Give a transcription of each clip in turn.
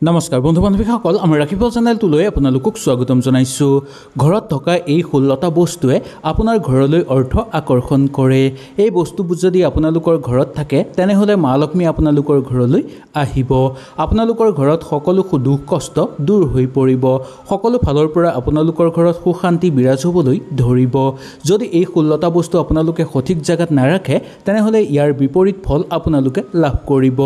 নমস্কাৰ বন্ধু বান্ধৱীসকল, আমাৰ ৰাখিব চেনেলটোলৈ আপোনালোকক স্বাগতম জনাইছোঁ। ঘৰত থকা এই 16টা বস্তুৱে আপোনাৰ ঘৰলৈ অৰ্থ আকৰ্ষণ কৰে। এই বস্তুবোৰ যদি আপোনালোকৰ ঘৰত থাকে তেনেহ'লে মা লক্ষ্মী আপোনালোকৰ ঘৰলৈ আহিব। আপোনালোকৰ ঘৰত সকলো দুখ কষ্ট দূৰ হৈ পৰিব। সকলো ফালৰ পৰা আপোনালোকৰ ঘৰত সুখ শান্তি বিৰাজ হ'বলৈ ধৰিব। যদি এই 16টা বস্তু আপোনালোকে সঠিক জেগাত নাৰাখে তেনেহ'লে ইয়াৰ বিপৰীত ফল আপোনালোকে লাভ কৰিব।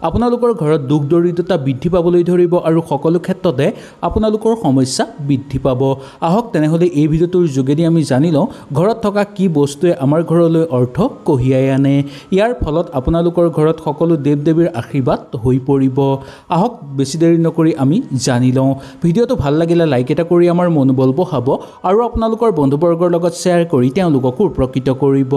আপোনালোকৰ ঘৰত দুখ দৰিদ্ৰতা বৃদ্ধি পাবলৈ ধৰিব আৰু সকলো ক্ষেত্ৰতে আপোনালোকৰ সমস্যা বৃদ্ধি পাব। আহক তেনেহ'লে এই ভিডিঅ'টোৰ যোগেদি আমি জানি লওঁ ঘৰত থকা কি বস্তুৱে আমাৰ ঘৰলৈ অৰ্থ কঢ়িয়াই আনে। ইয়াৰ ফলত আপোনালোকৰ ঘৰত সকলো দেৱ দেৱীৰ আশীৰ্বাদ হৈ পৰিব। আহক বেছি দেৰি নকৰি আমি জানি লওঁ। ভিডিঅ'টো ভাল লাগিলে লাইক এটা কৰি আমাৰ মনোবল বঢ়াব আৰু আপোনালোকৰ বন্ধুবৰ্গৰ লগত শ্বেয়াৰ কৰি তেওঁলোককো উপকৃত কৰিব।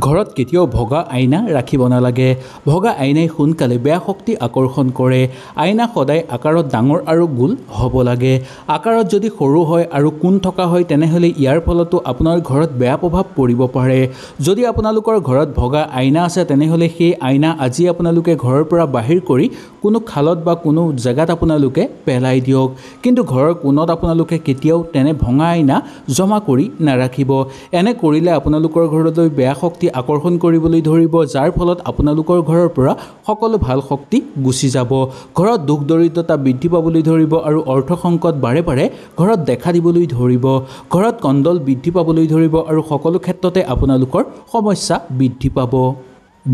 ঘৰত কেতিয়াও ভগা আইনা ৰাখিব নালাগে। ভগা আইনাই সোনকালে বেয়া শক্তি আকৰ্ষণ কৰে। আইনা সদায় আকাৰত ডাঙৰ আৰু গোল হ'ব লাগে। আকাৰত যদি সৰু হয় আৰু কোণ থকা হয় তেনেহ'লে ইয়াৰ ফলতো আপোনাৰ ঘৰত বেয়া প্ৰভাৱ পৰিব পাৰে। যদি আপোনালোকৰ ঘৰত ভগা আইনা আছে তেনেহ'লে সেই আইনা আজি আপোনালোকে ঘৰৰ পৰা বাহিৰ কৰি কোনো খালত বা কোনো জেগাত আপোনালোকে পেলাই দিয়ক। কিন্তু ঘৰৰ কোণত আপোনালোকে কেতিয়াও তেনে ভঙা আইনা জমা কৰি নাৰাখিব। এনে কৰিলে আপোনালোকৰ ঘৰলৈ বেয়া শক্তি আকৰ্ষণ কৰিবলৈ ধৰিব, যাৰ ফলত আপোনালোকৰ ঘৰৰ পৰা সকলো ভাল শক্তি গুচি যাব। ঘৰত দুখ দৰিদ্ৰতা বৃদ্ধি পাবলৈ ধৰিব আৰু অৰ্থ সংকট বাৰে বাৰে ঘৰত দেখা দিবলৈ ধৰিব। ঘৰত কণ্ডল বৃদ্ধি পাবলৈ ধৰিব আৰু সকলো ক্ষেত্ৰতে আপোনালোকৰ সমস্যা বৃদ্ধি পাব।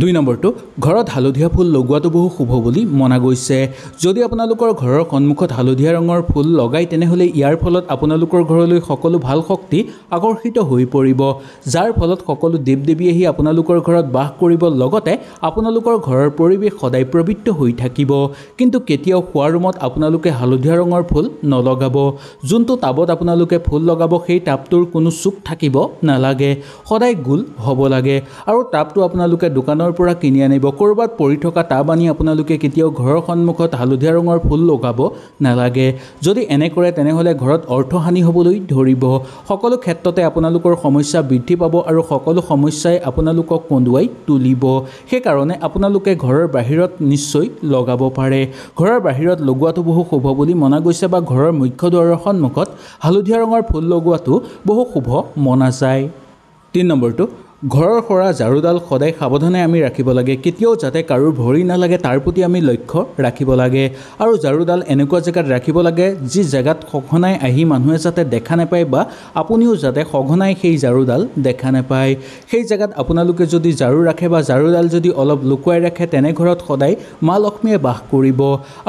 2 নম্বৰটো, ঘৰত হালধীয়া ফুল লগোৱাটো বহু শুভ বুলি মনা গৈছে। যদি আপোনালোকৰ ঘৰৰ সন্মুখত হালধীয়া ৰঙৰ ফুল লগায় তেনেহ'লে ইয়াৰ ফলত আপোনালোকৰ ঘৰলৈ সকলো ভাল শক্তি আকৰ্ষিত হৈ পৰিব, যাৰ ফলত সকলো দেৱ দেৱী আহি আপোনালোকৰ ঘৰত বাস কৰিব, লগতে আপোনালোকৰ ঘৰৰ পৰিৱেশ সদায় পবিত্ৰ হৈ থাকিব। কিন্তু কেতিয়াও শোৱা ৰুমত আপোনালোকে হালধীয়া ৰঙৰ ফুল নলগাব। যোনটো টাবত আপোনালোকে ফুল লগাব সেই টাবটোৰ কোনো চুক থাকিব নালাগে, সদায় গোল হ'ব লাগে। আৰু টাবটো আপোনালোকে দোকানৰ পৰা কিনি আনিব। ক'ৰবাত পৰি থকা টাব আনি আপোনালোকে কেতিয়াও ঘৰৰ সন্মুখত হালধীয়া ৰঙৰ ফুল লগাব নালাগে। যদি এনে কৰে তেনেহ'লে ঘৰত অৰ্থহানি হ'বলৈ ধৰিব। সকলো ক্ষেত্ৰতে আপোনালোকৰ সমস্যা বৃদ্ধি পাব আৰু সকলো সমস্যাই আপোনালোকক কন্দুৱাই তুলিব। সেইকাৰণে আপোনালোকে ঘৰৰ বাহিৰত নিশ্চয় লগাব পাৰে। ঘৰৰ বাহিৰত লগোৱাটো বহু শুভ বুলি মনা গৈছে বা ঘৰৰ মুখ্য দুৱাৰৰ সন্মুখত হালধীয়া ৰঙৰ ফুল লগোৱাটো বহু শুভ মনা যায়। 3 নম্বৰটো, ঘৰৰ সৰা ঝাৰুডাল সদায় সাৱধানে আমি ৰাখিব লাগে। কেতিয়াও যাতে কাৰোৰ ভৰি নালাগে তাৰ প্ৰতি আমি লক্ষ্য ৰাখিব লাগে। আৰু ঝাৰুডাল এনেকুৱা জেগাত ৰাখিব লাগে যি জেগাত সঘনাই আহি মানুহে যাতে দেখা নাপায় বা আপুনিও যাতে সঘনাই সেই ঝাৰুডাল দেখা নাপায়। সেই জেগাত আপোনালোকে যদি ঝাৰু ৰাখে বা ঝাৰুডাল যদি অলপ লুকুৱাই ৰাখে তেনে ঘৰত সদায় মা লক্ষ্মীয়ে বাস কৰিব।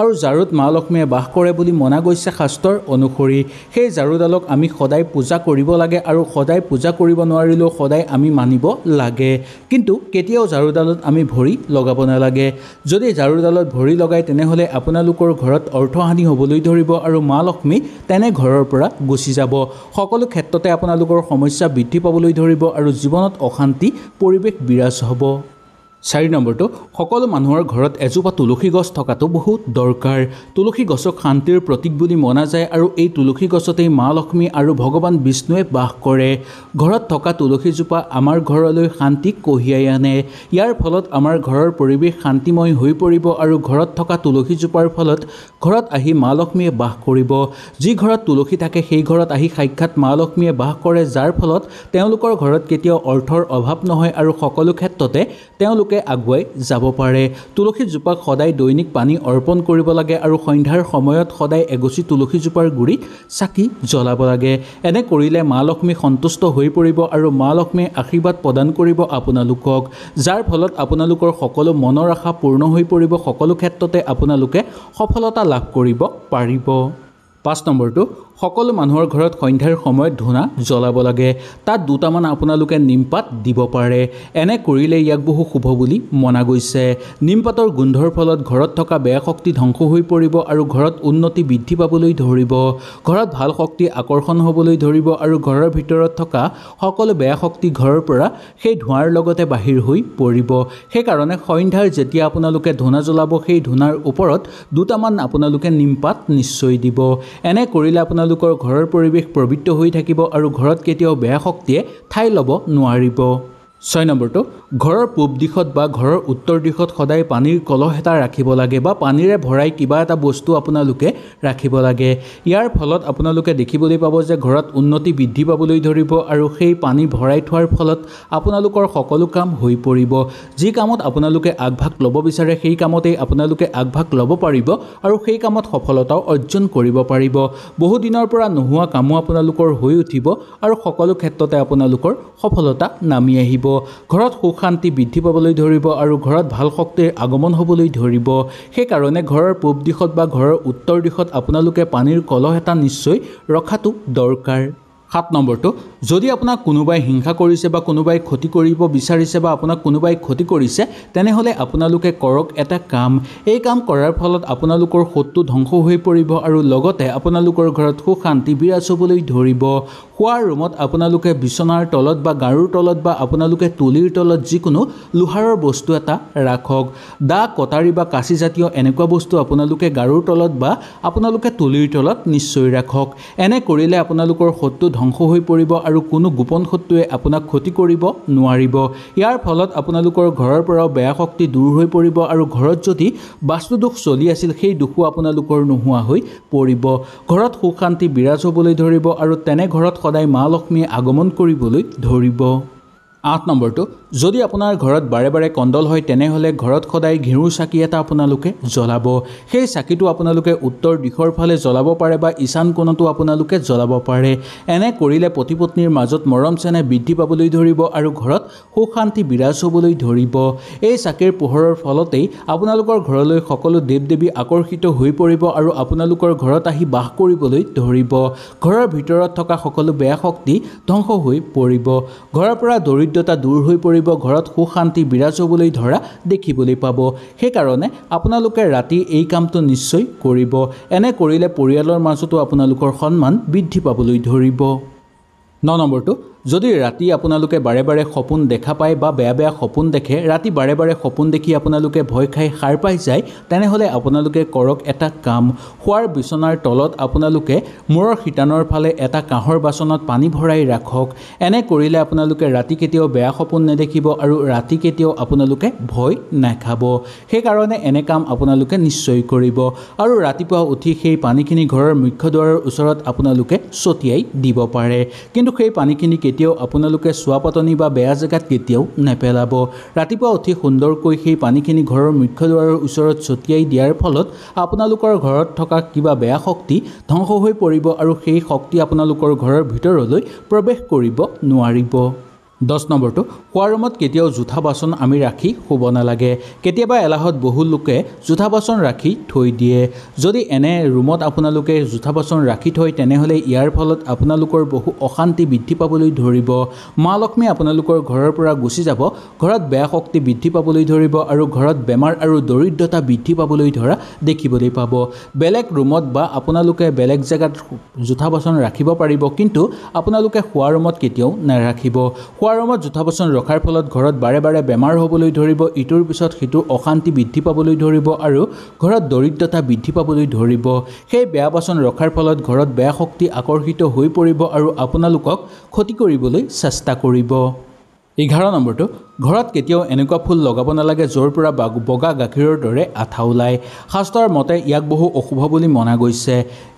আৰু ঝাৰুত মা লক্ষ্মীয়ে বাস কৰে বুলি মনা গৈছে শাস্ত্ৰৰ অনুসৰি। সেই ঝাৰুডালক আমি সদায় পূজা কৰিব লাগে আৰু সদায় পূজা কৰিব নোৱাৰিলেও সদায় আমি মানিব লাগে। কিন্তু কেতিয়াও ঝাৰুডালত আমি ভৰি লগাব নালাগে। যদি ঝাৰুডালত ভৰি লগায় তেনেহ'লে আপোনালোকৰ ঘৰত অৰ্থহানি হ'বলৈ ধৰিব আৰু মা লক্ষ্মী তেনে ঘৰৰ পৰা গুচি যাব। সকলো ক্ষেত্ৰতে আপোনালোকৰ সমস্যা বৃদ্ধি পাবলৈ ধৰিব আৰু জীৱনত অশান্তি পৰিৱেশ বিৰাজ হ'ব। 4 নম্বৰটো, সকলো মানুহৰ ঘৰত এজোপা তুলসী গছ থকাটো বহুত দৰকাৰ। তুলসী গছক শান্তিৰ প্ৰতীক বুলি মনা যায় আৰু এই তুলসী গছতেই মা লক্ষ্মী আৰু ভগৱান বিষ্ণুৱে বাস কৰে। ঘৰত থকা তুলসীজোপা আমাৰ ঘৰলৈ শান্তি কঢ়িয়াই আনে। ইয়াৰ ফলত আমাৰ ঘৰৰ পৰিৱেশ শান্তিময় হৈ পৰিব আৰু ঘৰত থকা তুলসীজোপাৰ ফলত ঘৰত আহি মা লক্ষ্মীয়ে বাস কৰিব। যি ঘৰত তুলসী থাকে সেই ঘৰত আহি সাক্ষাৎ মা লক্ষ্মীয়ে বাস কৰে, যাৰ ফলত তেওঁলোকৰ ঘৰত কেতিয়াও অৰ্থৰ অভাৱ নহয় আৰু সকলো ক্ষেত্ৰতে তেওঁলোকে আগুৱাই যাব পাৰে। তুলসীজোপাক সদায় দৈনিক পানী অৰ্পণ কৰিব লাগে আৰু সন্ধ্যাৰ সময়ত সদায় এগছি তুলসীজোপাৰ গুৰিত চাকি জ্বলাব লাগে। এনে কৰিলে মা লক্ষ্মী সন্তুষ্ট হৈ পৰিব আৰু মা লক্ষ্মীয়ে আশীৰ্বাদ প্ৰদান কৰিব আপোনালোকক, যাৰ ফলত আপোনালোকৰ সকলো মনৰ আশা পূৰ্ণ হৈ পৰিব। সকলো ক্ষেত্ৰতে আপোনালোকে সফলতা লাভ কৰিব পাৰিব। 5 নম্বৰটো, সকলো মানুহৰ ঘৰত সন্ধ্যাৰ সময়ত ধূনা জ্বলাব লাগে। তাত 2টামান আপোনালোকে নিমপাত দিব পাৰে। এনে কৰিলে ইয়াক বহু শুভ বুলি মনা গৈছে। নিমপাতৰ গোন্ধৰ ফলত ঘৰত থকা বেয়া শক্তি ধ্বংস হৈ পৰিব আৰু ঘৰত উন্নতি বৃদ্ধি পাবলৈ ধৰিব। ঘৰত ভাল শক্তি আকৰ্ষণ হ'বলৈ ধৰিব আৰু ঘৰৰ ভিতৰত থকা সকলো বেয়া শক্তি ঘৰৰ পৰা সেই ধোঁৱাৰ লগতে বাহিৰ হৈ পৰিব। সেইকাৰণে সন্ধ্যাৰ যেতিয়া আপোনালোকে ধূনা জ্বলাব সেই ধূনাৰ ওপৰত 2টামান আপোনালোকে নিমপাত নিশ্চয় দিব। এনে কৰিলে আপোনালোকৰ ঘৰৰ পৰিৱেশ পবিত্ৰ হৈ থাকিব আৰু ঘৰত কেতিয়াও বেয়া শক্তিয়ে ঠাই ল'ব নোৱাৰিব। 6 নম্বৰটো ঘৰৰ পূব দিশত বা ঘৰৰ উত্তৰ দিশত সদায় পানীৰ কলহ এটা ৰাখিব লাগে বা পানীৰে ভৰাই কিবা এটা বস্তু আপোনালোকে ৰাখিব লাগে। ইয়াৰ ফলত আপোনালোকে দেখিবলৈ পাব যে ঘৰত উন্নতি বৃদ্ধি পাবলৈ ধৰিব আৰু সেই পানী ভৰাই থোৱাৰ ফলত আপোনালোকৰ সকলো কাম হৈ পৰিব। যি কামত আপোনালোকে আগভাগ ল'ব বিচাৰে সেই কামতেই আপোনালোকে আগভাগ ল'ব পাৰিব আৰু সেই কামত সফলতাও অৰ্জন কৰিব পাৰিব। বহু দিনৰ পৰা নোহোৱা কামো আপোনালোকৰ হৈ উঠিব আৰু সকলো ক্ষেত্ৰতে আপোনালোকৰ সফলতা নামি আহিব। ঘৰত সুখ শান্তি বৃদ্ধি পাবলৈ ধৰিব আৰু ঘৰত ভাল শক্তিৰ আগমন হ'বলৈ ধৰিব। সেইকাৰণে ঘৰৰ পূব দিশত বা ঘৰৰ উত্তৰ দিশত আপোনালোকে পানীৰ কলহ এটা নিশ্চয় ৰখাটো দৰকাৰ। 7 নম্বৰটো যদি আপোনাক কোনোবাই হিংসা কৰিছে বা কোনোবাই ক্ষতি কৰিব বিচাৰিছে বা আপোনাক কোনোবাই ক্ষতি কৰিছে তেনেহ'লে আপোনালোকে কৰক এটা কাম। এই কাম কৰাৰ ফলত আপোনালোকৰ শত্ৰু ধ্বংস হৈ পৰিব আৰু লগতে আপোনালোকৰ ঘৰত সুখ শান্তি বিৰাজ হ'বলৈ ধৰিব। শোৱাৰ ৰুমত আপোনালোকে বিচনাৰ তলত বা গাৰুৰ তলত বা আপোনালোকে তুলিৰ তলত যিকোনো লোহাৰৰ বস্তু এটা ৰাখক। দা কটাৰী বা কাঁচি জাতীয় এনেকুৱা বস্তু আপোনালোকে গাৰুৰ তলত বা আপোনালোকে তুলিৰ তলত নিশ্চয় ৰাখক। এনে কৰিলে আপোনালোকৰ শত্ৰু ধ্বংস হৈ পৰিব আৰু কোনো গোপন শত্ৰুৱে আপোনাক ক্ষতি কৰিব নোৱাৰিব। ইয়াৰ ফলত আপোনালোকৰ ঘৰৰ পৰাও বেয়া শক্তি দূৰ হৈ পৰিব আৰু ঘৰত যদি বাস্তুদোষ চলি আছিল সেই দোষো আপোনালোকৰ নোহোৱা হৈ পৰিব। ঘৰত সুখ শান্তি বিৰাজ হ'বলৈ ধৰিব আৰু তেনে ঘৰত সদায় মা লক্ষ্মীয়ে আগমন কৰিবলৈ ধৰিব। 8 নম্বৰটো যদি আপোনাৰ ঘৰত বাৰে বাৰে কণ্ডল হয় তেনেহ'লে ঘৰত সদায় ঘিউৰ চাকি এটা আপোনালোকে জ্বলাব। সেই চাকিটো আপোনালোকে উত্তৰ দিশৰ ফালে জ্বলাব পাৰে বা ঈশান কোণতো আপোনালোকে জ্বলাব পাৰে। এনে কৰিলে পতি পত্নীৰ মাজত মৰম চেনেহ বৃদ্ধি পাবলৈ ধৰিব আৰু ঘৰত সুখ শান্তি বিৰাজ হ'বলৈ ধৰিব। এই চাকিৰ পোহৰৰ ফলতেই আপোনালোকৰ ঘৰলৈ সকলো দেৱ দেৱী আকৰ্ষিত হৈ পৰিব আৰু আপোনালোকৰ ঘৰত আহি বাস কৰিবলৈ ধৰিব। ঘৰৰ ভিতৰত থকা সকলো বেয়া শক্তি ধ্বংস হৈ পৰিব। ঘৰৰ পৰা দৰিদ্ৰতা দূৰ হৈ পৰিব। ঘৰত সুখ শান্তি বিৰাজ হ'বলৈ ধৰা দেখিবলৈ পাব। সেইকাৰণে আপোনালোকে ৰাতি এই কামটো নিশ্চয় কৰিব। এনে কৰিলে পৰিয়ালৰ মাজতো আপোনালোকৰ সন্মান বৃদ্ধি পাবলৈ ধৰিব। 9 নম্বৰটো যদি ৰাতি আপোনালোকে বাৰে বাৰে সপোন দেখা পায় বা বেয়া বেয়া সপোন দেখে, ৰাতি বাৰে বাৰে সপোন দেখি আপোনালোকে ভয় খাই সাৰ পাই যায় তেনেহ'লে আপোনালোকে কৰক এটা কাম। শোৱাৰ বিচনাৰ তলত আপোনালোকে মূৰৰ শিতানৰ ফালে এটা কাঁহৰ বাচনত পানী ভৰাই ৰাখক। এনে কৰিলে আপোনালোকে ৰাতি কেতিয়াও বেয়া সপোন নেদেখিব আৰু ৰাতি কেতিয়াও আপোনালোকে ভয় নাখাব। সেইকাৰণে এনে কাম আপোনালোকে নিশ্চয় কৰিব আৰু ৰাতিপুৱা উঠি সেই পানীখিনি ঘৰৰ মুখ্য দুৱাৰৰ ওচৰত আপোনালোকে ছটিয়াই দিব পাৰে। কিন্তু সেই পানীখিনি কেতিয়াও আপোনালোকে চোৱা পাতনি বা বেয়া জেগাত কেতিয়াও নেপেলাব। ৰাতিপুৱা উঠি সুন্দৰকৈ সেই পানীখিনি ঘৰৰ মুখ্য দুৱাৰৰ ওচৰত ছটিয়াই দিয়াৰ ফলত আপোনালোকৰ ঘৰত থকা কিবা বেয়া শক্তি ধ্বংস হৈ পৰিব আৰু সেই শক্তি আপোনালোকৰ ঘৰৰ ভিতৰলৈ প্ৰৱেশ কৰিব নোৱাৰিব। 10 নম্বৰটো শোৱাৰ ৰুমত কেতিয়াও জোঠা বাচন আমি ৰাখি শুব নালাগে। কেতিয়াবা এলাহত বহু লোকে জোঠা বাচন ৰাখি থৈ দিয়ে। যদি এনে ৰুমত আপোনালোকে জোঠা বাচন ৰাখি থয় তেনেহ'লে ইয়াৰ ফলত আপোনালোকৰ বহু অশান্তি বৃদ্ধি পাবলৈ ধৰিব। মা লক্ষ্মী আপোনালোকৰ ঘৰৰ পৰা গুচি যাব। ঘৰত বেয়া শক্তি বৃদ্ধি পাবলৈ ধৰিব আৰু ঘৰত বেমাৰ আৰু দৰিদ্ৰতা বৃদ্ধি পাবলৈ ধৰা দেখিবলৈ পাব। বেলেগ ৰুমত বা আপোনালোকে বেলেগ জেগাত জোঠা বাচন ৰাখিব পাৰিব কিন্তু আপোনালোকে শোৱাৰ ৰুমত কেতিয়াও নাৰাখিব। শোৱাৰ ৰুমত জোঠা বাচন ৰখাৰ ফলত ঘৰত বাৰে বাৰে বেমাৰ হ'বলৈ ধৰিব, ইটোৰ পিছত সিটোৰ অশান্তি বৃদ্ধি পাবলৈ ধৰিব আৰু ঘৰত দৰিদ্ৰতা বৃদ্ধি পাবলৈ ধৰিব। সেই বেয়া বাচন ৰখাৰ ফলত ঘৰত বেয়া শক্তি আকৰ্ষিত হৈ পৰিব আৰু আপোনালোকক ক্ষতি কৰিবলৈ চেষ্টা কৰিব। 11 নম্বৰটো ঘৰত কেতিয়াও এনেকুৱা ফুল লগাব নালাগে য'ৰ পৰা বগা গাখীৰৰ দৰে আঠা ওলায়। শাস্ত্ৰৰ মতে ইয়াক বহু অশুভ বুলি মনা গৈছে।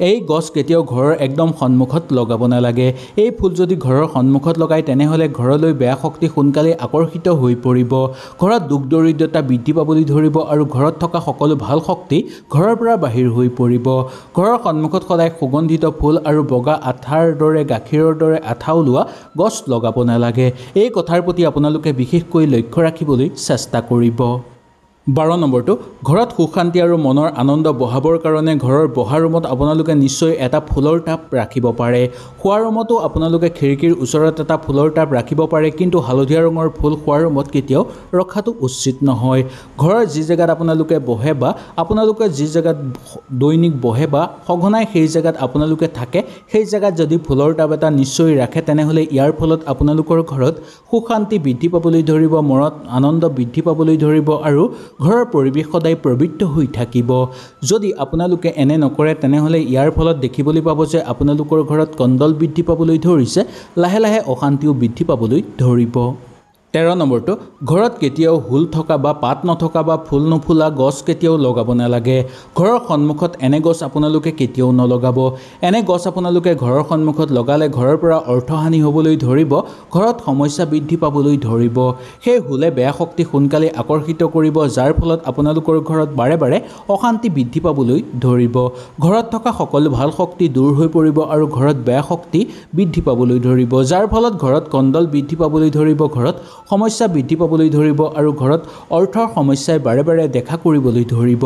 এই গছ কেতিয়াও ঘৰৰ একদম সন্মুখত লগাব নালাগে। এই ফুল যদি ঘৰৰ সন্মুখত লগায় তেনেহ'লে ঘৰলৈ বেয়া শক্তি সোনকালে আকৰ্ষিত হৈ পৰিব। ঘৰত দুখ দৰিদ্ৰতা বৃদ্ধি পাবলৈ ধৰিব আৰু ঘৰত থকা সকলো ভাল শক্তি ঘৰৰ পৰা বাহিৰ হৈ পৰিব। ঘৰৰ সন্মুখত সদায় সুগন্ধিত ফুল আৰু বগা আঠাৰ দৰে গাখীৰৰ দৰে আঠা ওলোৱা গছ লগাব নালাগে। এই কথাৰ প্ৰতি আপোনালোকে বিশেষকৈ লক্ষ্য ৰাখিবলৈ চেষ্টা কৰিব। 12 নম্বৰটো ঘৰত সুখ শান্তি আৰু মনৰ আনন্দ বঢ়াবৰ কাৰণে ঘৰৰ বহা ৰুমত আপোনালোকে নিশ্চয় এটা ফুলৰ টাব ৰাখিব পাৰে। শোৱাৰ ৰুমতো আপোনালোকে খিৰিকীৰ ওচৰত এটা ফুলৰ টাব ৰাখিব পাৰে কিন্তু হালধীয়া ৰঙৰ ফুল শোৱাৰ ৰুমত কেতিয়াও ৰখাটো উচিত নহয়। ঘৰৰ যি জেগাত আপোনালোকে বহে বা আপোনালোকে যি জেগাত দৈনিক বহে বা সঘনাই সেই জেগাত আপোনালোকে থাকে সেই জেগাত যদি ফুলৰ টাব এটা নিশ্চয় ৰাখে তেনেহ'লে ইয়াৰ ফলত আপোনালোকৰ ঘৰত সুখ শান্তি বৃদ্ধি পাবলৈ ধৰিব, মনত আনন্দ বৃদ্ধি পাবলৈ ধৰিব আৰু ঘৰৰ পৰিৱেশ সদায় পবিত্ৰ হৈ থাকিব। যদি আপোনালোকে এনে নকৰে তেনেহ'লে ইয়াৰ ফলত দেখিবলৈ পাব যে আপোনালোকৰ ঘৰত কণ্ডল বৃদ্ধি পাবলৈ ধৰিছে, লাহে লাহে অশান্তিও বৃদ্ধি পাবলৈ ধৰিব। 13 নম্বৰটো ঘৰত কেতিয়াও হুল থকা বা পাত নথকা বা ফুল নুফুলা গছ কেতিয়াও লগাব নালাগে। ঘৰৰ সন্মুখত এনে গছ আপোনালোকে কেতিয়াও নলগাব। এনে গছ আপোনালোকে ঘৰৰ সন্মুখত লগালে ঘৰৰ পৰা অৰ্থহানি হ'বলৈ ধৰিব, ঘৰত সমস্যা বৃদ্ধি পাবলৈ ধৰিব। সেই হুলে বেয়া শক্তি সোনকালে আকৰ্ষিত কৰিব, যাৰ ফলত আপোনালোকৰ ঘৰত বাৰে বাৰে অশান্তি বৃদ্ধি পাবলৈ ধৰিব। ঘৰত থকা সকলো ভাল শক্তি দূৰ হৈ পৰিব আৰু ঘৰত বেয়া শক্তি বৃদ্ধি পাবলৈ ধৰিব, যাৰ ফলত ঘৰত কণ্ডল বৃদ্ধি পাবলৈ ধৰিব, ঘৰত সমস্যা বৃদ্ধি পাবলৈ ধৰিব আৰু ঘৰত অৰ্থৰ সমস্যাই বাৰে বাৰে দেখা কৰিবলৈ ধৰিব।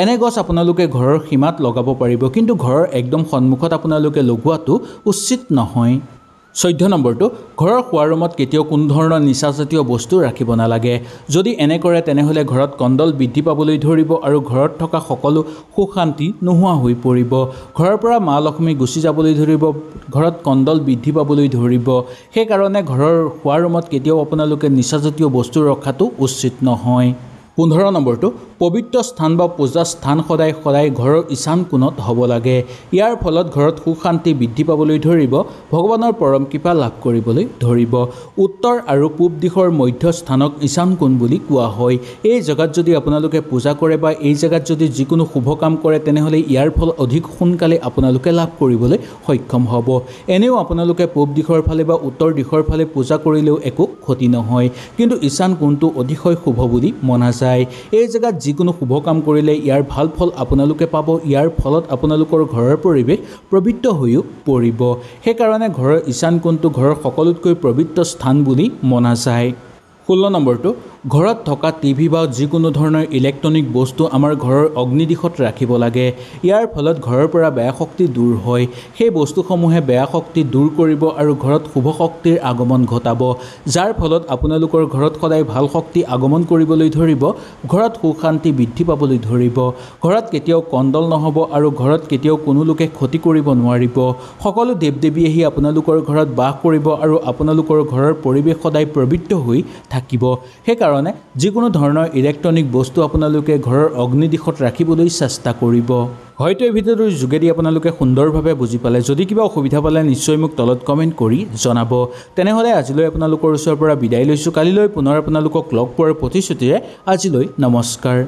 এনে গছ আপোনালোকে ঘৰৰ সীমাত লগাব পাৰিব, কিন্তু ঘৰৰ একদম সন্মুখত আপোনালোকে লগোৱাটো উচিত নহয়। 14 নম্বৰটো ঘৰৰ শোৱা ৰুমত কেতিয়াও কোনো ধৰণৰ নিচাজাতীয় বস্তু ৰাখিব নালাগে। যদি এনে কৰে তেনেহ'লে ঘৰত কণ্ডল বৃদ্ধি পাবলৈ ধৰিব আৰু ঘৰত থকা সকলো সুখ শান্তি নোহোৱা হৈ পৰিব। ঘৰৰ পৰা মা লক্ষ্মী গুচি যাবলৈ ধৰিব, ঘৰত কণ্ডল বৃদ্ধি পাবলৈ ধৰিব। সেইকাৰণে ঘৰৰ শোৱা ৰুমত কেতিয়াও আপোনালোকে নিচাজাতীয় বস্তু ৰখাটো উচিত নহয়। 15 নম্বৰটো পবিত্ৰ স্থান বা পূজা স্থান সদায় ঘৰৰ ঈশান কোণত হ'ব লাগে। ইয়াৰ ফলত ঘৰত সুখ শান্তি বৃদ্ধি পাবলৈ ধৰিব, ভগৱানৰ পৰম কৃপা লাভ কৰিবলৈ ধৰিব। উত্তৰ আৰু পূব দিশৰ মধ্য স্থানক ঈশান কোণ বুলি কোৱা হয়। এই জেগাত যদি আপোনালোকে পূজা কৰে বা এই জেগাত যদি যিকোনো শুভ কাম কৰে তেনেহ'লে ইয়াৰ ফল অধিক সোনকালে আপোনালোকে লাভ কৰিবলৈ সক্ষম হ'ব। এনেও আপোনালোকে পূব দিশৰ ফালে বা উত্তৰ দিশৰ ফালে পূজা কৰিলেও একো ক্ষতি নহয়, কিন্তু ঈশান কোণটো অতিশয় শুভ বুলি মনা যায়। এই জেগাত যিকোনো শুভ কাম কৰিলে ইয়াৰ ভাল ফল আপোনালোকে পাব। ইয়াৰ ফলত আপোনালোকৰ ঘৰৰ পৰিৱেশ পবিত্ৰ হৈও পৰিব। সেইকাৰণে ঘৰৰ ঈশান কোণটো ঘৰৰ সকলোতকৈ পবিত্ৰ স্থান বুলি মনা যায়। 16 নম্বৰটো ঘৰত থকা টিভি বা যিকোনো ধৰণৰ ইলেক্ট্ৰনিক বস্তু আমাৰ ঘৰৰ অগ্নি দিশত ৰাখিব লাগে। ইয়াৰ ফলত ঘৰৰ পৰা বেয়া শক্তি দূৰ হয়। সেই বস্তুসমূহে বেয়া শক্তি দূৰ কৰিব আৰু ঘৰত শুভ শক্তিৰ আগমন ঘটাব, যাৰ ফলত আপোনালোকৰ ঘৰত সদায় ভাল শক্তি আগমন কৰিবলৈ ধৰিব, ঘৰত সুখ শান্তি বৃদ্ধি পাবলৈ ধৰিব, ঘৰত কেতিয়াও কণ্ডল নহ'ব আৰু ঘৰত কেতিয়াও কোনো লোকে ক্ষতি কৰিব নোৱাৰিব। সকলো দেৱ দেৱী আহি আপোনালোকৰ ঘৰত বাস কৰিব আৰু আপোনালোকৰ ঘৰৰ পৰিৱেশ সদায় পবিত্ৰ হৈ থাকিব। সেইকাৰণে যিকোনো ধৰণৰ ইলেক্ট্ৰনিক বস্তু আপোনালোকে ঘৰৰ অগ্নি দিশত ৰাখিবলৈ চেষ্টা কৰিব। হয়তো এই ভিডিঅ'টোৰ যোগেদি আপোনালোকে সুন্দৰভাৱে বুজি পালে। যদি কিবা অসুবিধা পালে নিশ্চয় মোক তলত কমেণ্ট কৰি জনাব। তেনেহ'লে আজিলৈ আপোনালোকৰ ওচৰৰ পৰা বিদায় লৈছোঁ। কালিলৈ পুনৰ আপোনালোকক লগ পোৱাৰ প্ৰতিশ্ৰুতিৰে আজিলৈ নমস্কাৰ।